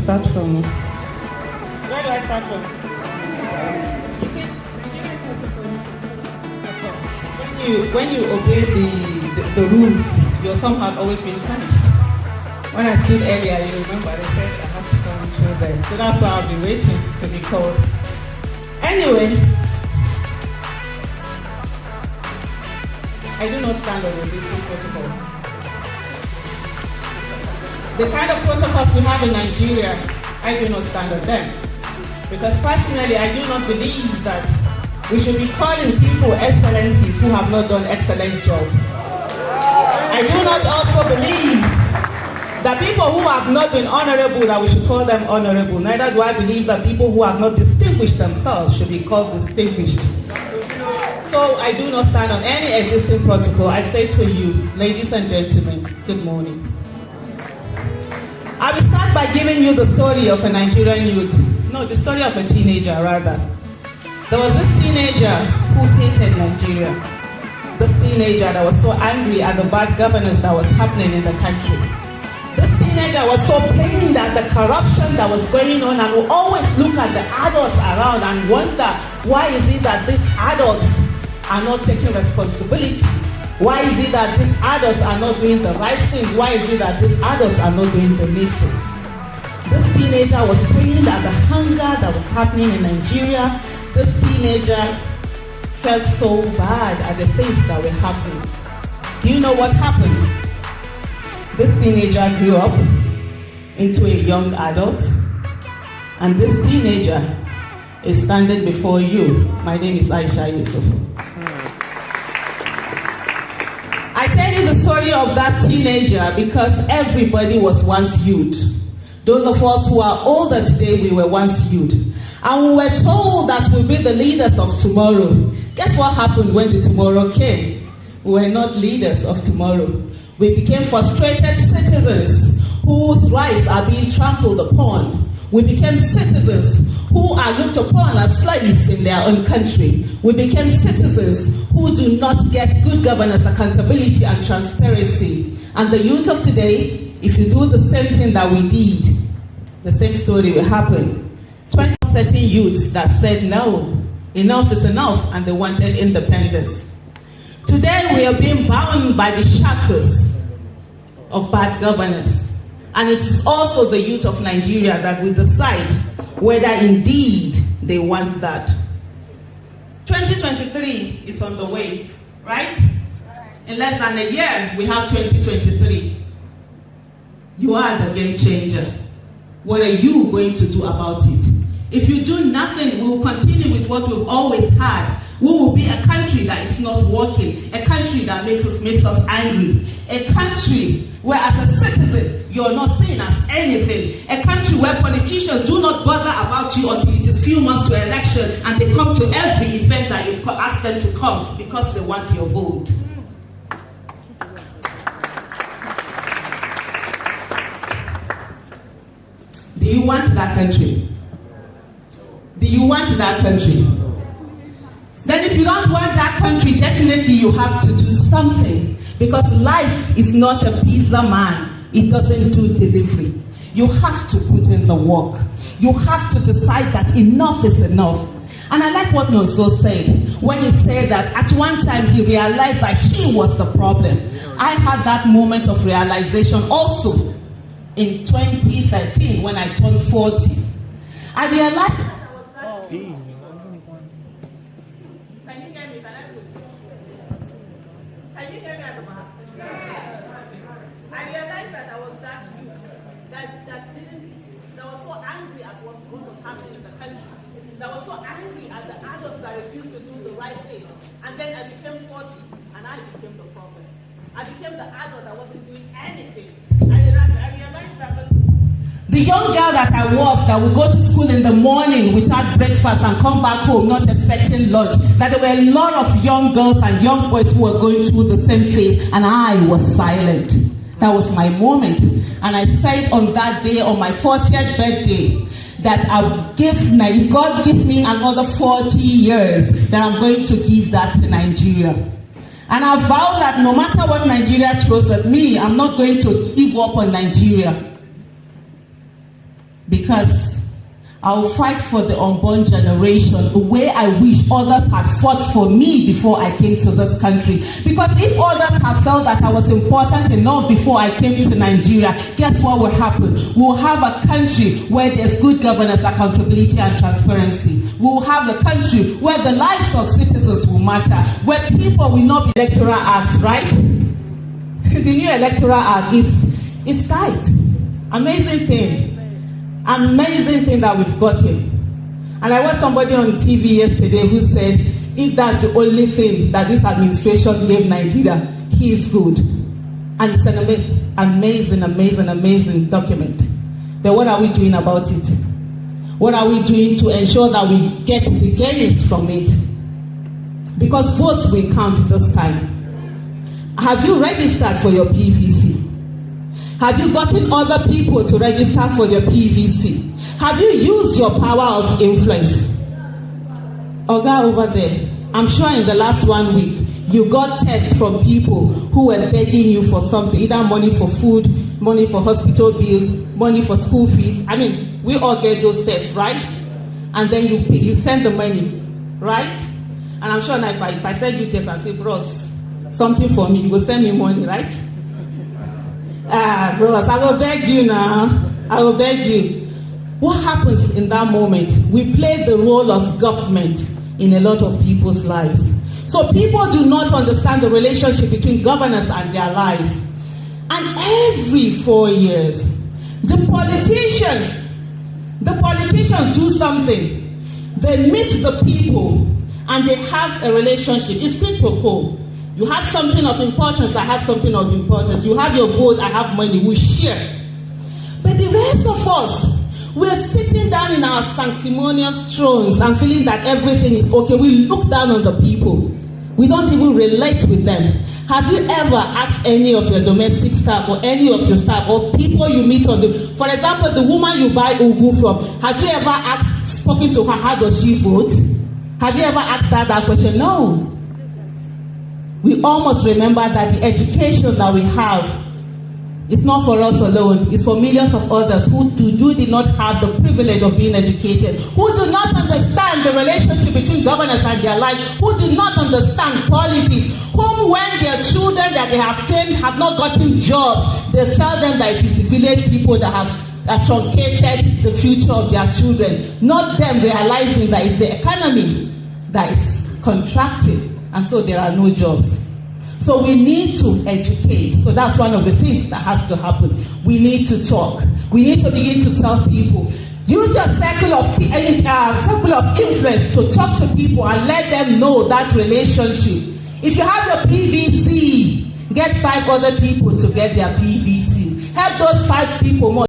start from? Where do I start from? You see, when you obey the rules, you're somehow always being punished. When I stood earlier, you remember they said I have to come and show them. So that's why I've been waiting to be called. Anyway, I do not stand on resisting protocols. The kind of protocols we have in Nigeria, I do not stand on them. Because personally, I do not believe that we should be calling people excellencies who have not done excellent job. I do not also believe that people who have not been honorable, that we should call them honorable. Neither do I believe that people who have not distinguished themselves should be called distinguished. So I do not stand on any existing protocol. I say to you, ladies and gentlemen, good morning. I will start by giving you the story of a Nigerian youth. No, the story of a teenager, rather. There was this teenager who hated Nigeria. This teenager that was so angry at the bad governance that was happening in the country. This teenager was so pained at the corruption that was going on and would always look at the adults around and wonder, why is it that these adults are not taking responsibility? Why is it that these adults are not doing the right thing? Why is it that these adults are not doing the needful? This teenager was pained at the hunger that was happening in Nigeria. This teenager felt so bad at the things that were happening. Do you know what happened? This teenager grew up into a young adult, and this teenager is standing before you. My name is Aisha Yesufu. I tell you the story of that teenager because everybody was once youth. Those of us who are older today, we were once youth. And we were told that we'll be the leaders of tomorrow. Guess what happened when the tomorrow came? We were not leaders of tomorrow. We became frustrated citizens whose rights are being trampled upon. We became citizens who are looked upon as slaves in their own country. We became citizens who do not get good governance, accountability, and transparency. And the youth of today, if you do the same thing that we did, the same story will happen. 20 certain youths that said no, enough is enough, and they wanted independence. Today we are being bound by the shackles of bad governance. And it is also the youth of Nigeria that will decide whether indeed they want that. 2023 is on the way, right? In less than a year, we have 2023. You are the game changer. What are you going to do about it? If you do nothing, we will continue with what we've always had. We will be a country that is not working, a country that makes us angry, a country where as a citizen, you're not seen as anything, a country where politicians do not bother about you until it is few months to election and they come to every event that you ask them to come because they want your vote. Do you want that country? Do you want that country? Then if you don't want that country, definitely you have to do something. Because life is not a pizza man. It doesn't do delivery. You have to put in the work. You have to decide that enough is enough. And I like what Nonso said, when he said that at one time he realized that he was the problem. I had that moment of realization also in 2013 when I turned 40. I realized that I was that youth. Can you hear me? Can you hear me at the back? I realized that I was that youth that was so angry at what was happening in the country, that was so angry at the adults that refused to do the right thing. And then I became 40 and I became the problem. I became the adult that wasn't doing anything. I realized that the young girl that I was, that would go to school in the morning without breakfast and come back home not expecting lunch, that there were a lot of young girls and young boys who were going through the same phase, and I was silent. That was my moment. And I said on that day, on my 40th birthday, that if God gives me another 40 years, that I'm going to give that to Nigeria. And I vow that no matter what Nigeria throws at me, I'm not going to give up on Nigeria. because I'll fight for the unborn generation the way I wish others had fought for me before I came to this country. Because if others had felt that I was important enough before I came to Nigeria, guess what will happen? We'll have a country where there's good governance, accountability, and transparency. We'll have a country where the lives of citizens will matter, where people will not be electoral act, right? The new electoral act is tight. Amazing thing that we've gotten. And I watched somebody on TV yesterday who said, if that's the only thing that this administration gave Nigeria, he is good. And it's an amazing document. But what are we doing about it? What are we doing to ensure that we get the gains from it? Because votes will count this time. Have you registered for your PVC? Have you gotten other people to register for your PVC? Have you used your power of influence? Oga over there, I'm sure in the last 1 week, you got texts from people who were begging you for something, either money for food, money for hospital bills, money for school fees. I mean, we all get those texts, right? And then you send the money, right? And I'm sure now if I send you text and say, bros, something for me, you will send me money, right? Bros, I will beg you now. I will beg you. What happens in that moment? We play the role of government in a lot of people's lives. So people do not understand the relationship between governance and their lives. And every 4 years, the politicians do something. They meet the people and they have a relationship. It's quid pro quo. You have something of importance, I have something of importance. You have your vote, I have money, we share. But the rest of us, we're sitting down in our sanctimonious thrones and feeling that everything is okay. We look down on the people. We don't even relate with them. Have you ever asked any of your domestic staff or any of your staff or people you meet on the... For example, the woman you buy ugu from, have you ever spoken to her, how does she vote? Have you ever asked her that question? No. We almost remember that the education that we have is not for us alone. It's for millions of others who did not have the privilege of being educated, who do not understand the relationship between governance and their life, who do not understand politics, whom when their children that they have trained have not gotten jobs, they tell them that it is the village people that have truncated the future of their children, not them realizing that it's the economy that is contracting. And so there are no jobs. So we need to educate. So that's one of the things that has to happen. We need to talk. We need to begin to tell people. Use your circle of influence to talk to people and let them know that relationship. If you have the PVC, get 5 other people to get their PVCs. Help those 5 people more.